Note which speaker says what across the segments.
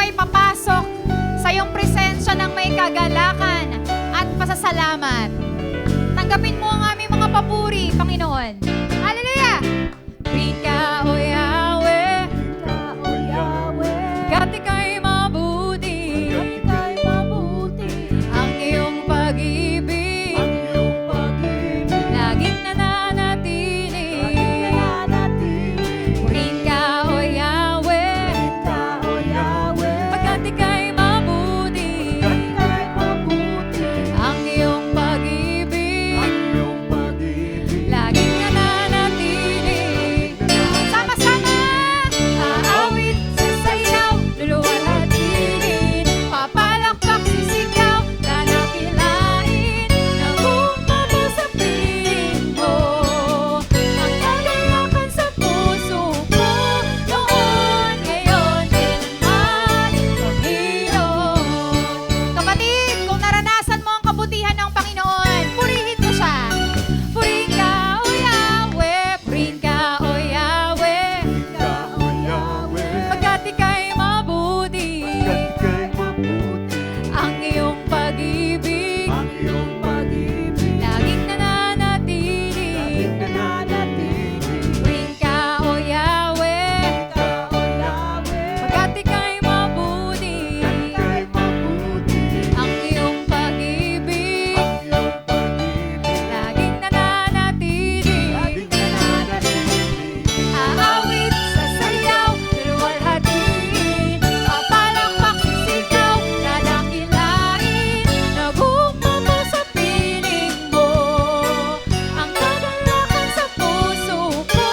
Speaker 1: ay papasok sa iyong presensya ng may kagalakan at pasasalamat. Tanggapin mo ang aming mga papuri, Panginoon. Hallelujah! Rika o Yahweh, Gati kay mabuti, ang iyong pag-ibig, laging nananatili. Rika o Yahweh, pagkati kay mabuti, ang iyong pag-ibig, laging nananatili. Sama-sama, aawit, sasayaw, luluwalhatiin, papalakpak, sisigaw, lalakilain, nagumamo sa piling mo, ang kagalakan sa puso ko, noon, ngayon, kailanman, Panginoon. Kapatid, kung naranasan mo ang kabutihan ng Panginoon, purihin mo siya. Purihin ka, O Yahweh, purihin ka, O Yahweh, pagkat ika'y mabuti, ang iyong pag-ibig, laging nananatili. Purihin ka, O Yahweh, pagkat ika'y mabuti, ang iyong pag-ibig, laging nananatili. Aawit, sasayaw, luluwalhatiin, papalakpak, sisigaw, lalakilain, nagumamo sa piling mo, ang kagalakan sa puso ko,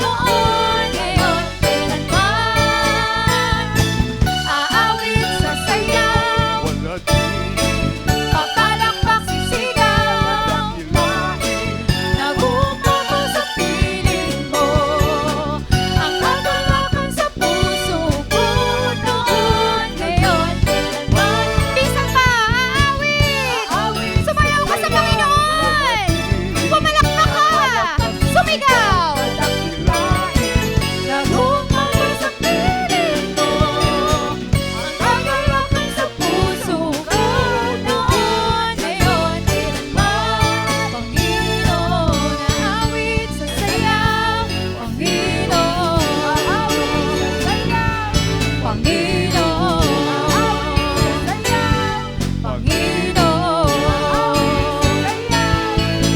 Speaker 1: noon, ngayon, kailanman. Aawit, sasayaw, papalakpak, sisigaw, nagumamo sa piling mo, ang kagalakan sa puso ko, noon, ngayon, kailanman. Bisan pa, aawit, sumayaw ka sa Panginoon, pumalakpak ka, sumigaw, nagumamo sa piling mo, ang kagalakan sa puso ko, noon, ngayon, kailanman. Panginoon, aawit, sasayaw, Panginoon, Panginoon,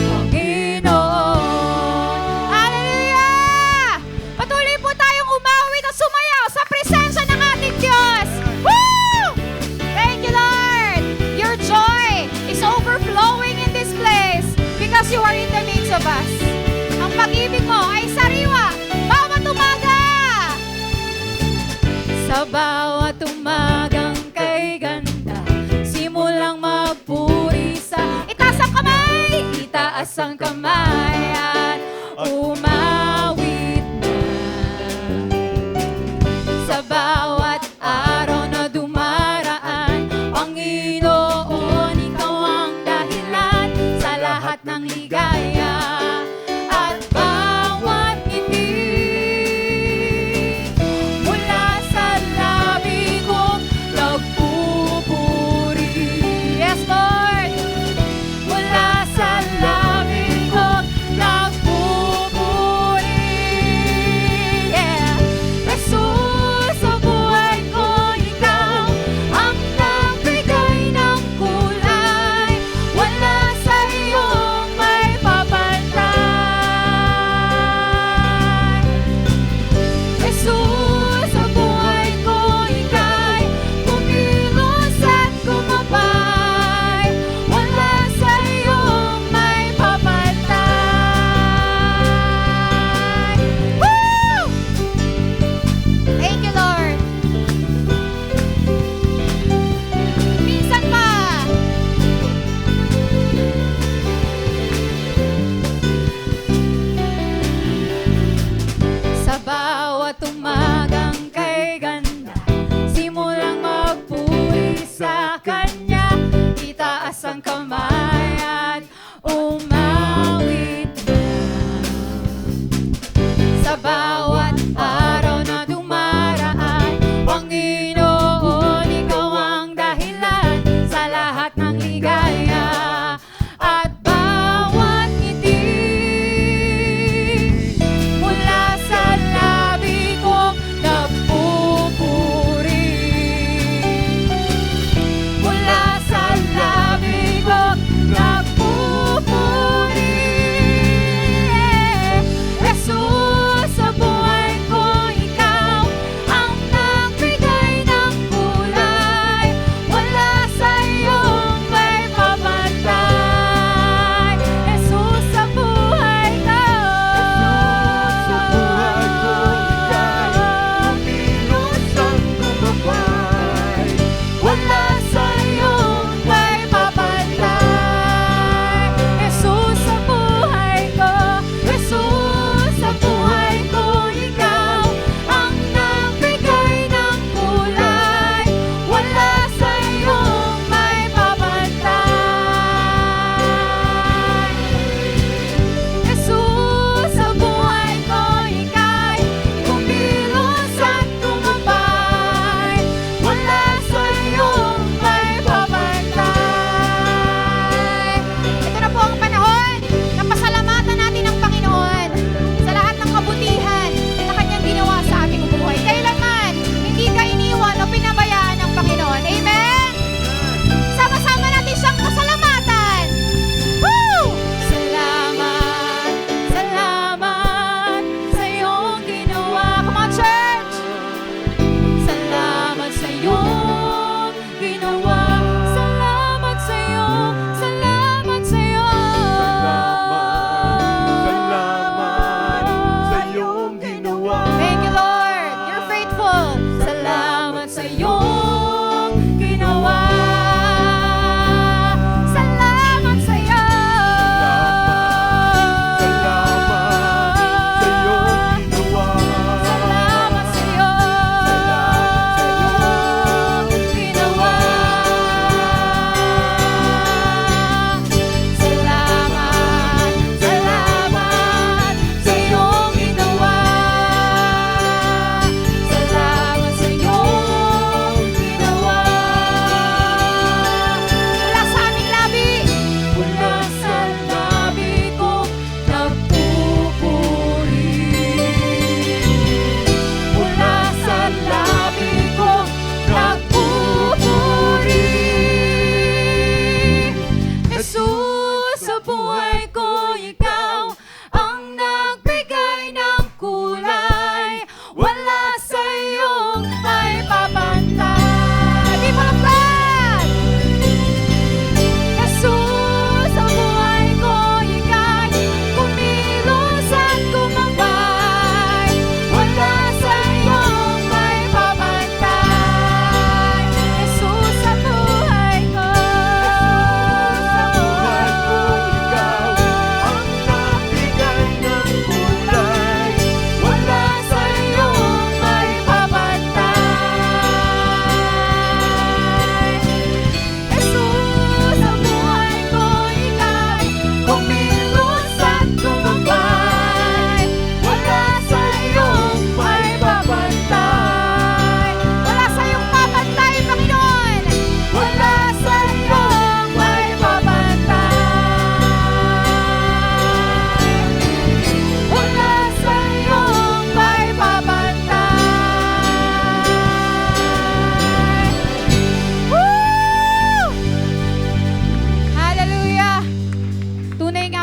Speaker 1: Panginoon. Hallelujah! Patuloy po tayong umawit at sumayaw sa presensya ng ating Diyos. Woo! Thank you, Lord. Your joy is overflowing in this place because you are in the midst of us. Ang pag-ibig mo ay sariwa bawat umaga. Sa bawat umagang kay ganda, simulang magpuri sa itaas ang kamay, itaas ang kamay at umawit na. Sa bawat araw na dumaraan, Panginoon, ikaw ang dahilan sa lahat ng ligaya at bawat ngiti. Mula sa labi ko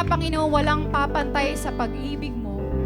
Speaker 1: Panginoon, walang papantay sa pag-ibig